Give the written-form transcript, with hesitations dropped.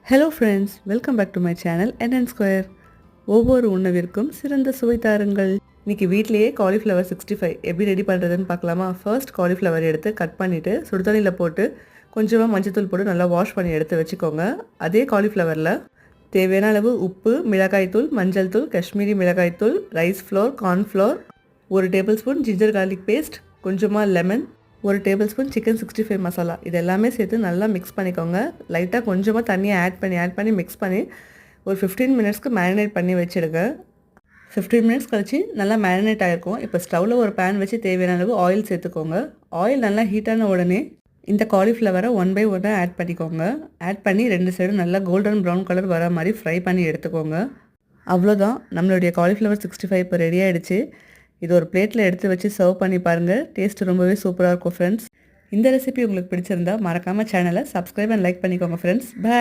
Hello friends, welcome back to my channel NN square. ஒவ்வொரு உணவிற்கும் சிறந்த சுவை தாருங்கள். இன்றைக்கி வீட்லேயே காலிஃப்ளவர் 65 எப்படி ரெடி பண்ணுறதுன்னு பார்க்கலாமா? ஃபர்ஸ்ட் காலிஃப்ளவர் எடுத்து கட் பண்ணிவிட்டு சுடுதண்ணியில் போட்டு கொஞ்சமாக மஞ்சத்தூள் போட்டு நல்லா வாஷ் பண்ணி எடுத்து வச்சுக்கோங்க. அதே காலிஃப்ளவரில் தேவையான அளவு உப்பு, மிளகாய்த்தூள், மஞ்சள் தூள், காஷ்மீரி மிளகாய்த்தூள், rice flour, cornflour, 1 tablespoon ginger garlic paste, கொஞ்சமாக lemon, 1 tablespoon chicken 65 masala, இது எல்லாமே சேர்த்து நல்லா மிக்ஸ் பண்ணிக்கோங்க. லைட்டாக கொஞ்சமாக தண்ணியை ஆட் பண்ணி மிக்ஸ் பண்ணி ஒரு 15 மினிட்ஸ்க்கு மேரினேட் பண்ணி வச்சுடுங்க. 15 மினிட்ஸ் கழிச்சு நல்லா மேரினேட் ஆகிருக்கும். இப்போ ஸ்டவ்வில் ஒரு பேன் வச்சு தேவையான அளவு ஆயில் சேர்த்துக்கோங்க. ஆயில் நல்லா ஹீட்டான உடனே இந்த காலிஃப்ளவரை 1 பை 1 ஆட் பண்ணிக்கோங்க. ஆட் பண்ணி 2 சைடும் நல்லா கோல்டன் ப்ரௌன் கலர் வர மாதிரி ஃப்ரை பண்ணி எடுத்துக்கோங்க. அவ்வளோதான், நம்மளுடைய காலிஃப்ளவர் 65 இப்போ ரெடி ஆகிடுச்சு. இது ஒரு பிளேட்டில் எடுத்து வச்சு சர்வ் பண்ணி பாருங்கள். டேஸ்ட் ரொம்பவே சூப்பராக இருக்கும் ஃப்ரெண்ட்ஸ். இந்த ரெசிபி உங்களுக்கு பிடிச்சிருந்தா மறக்காமல் சேனலை சப்ஸ்கிரைப் அண்ட் லைக் பண்ணிக்கோங்க ஃப்ரெண்ட்ஸ். பாய்.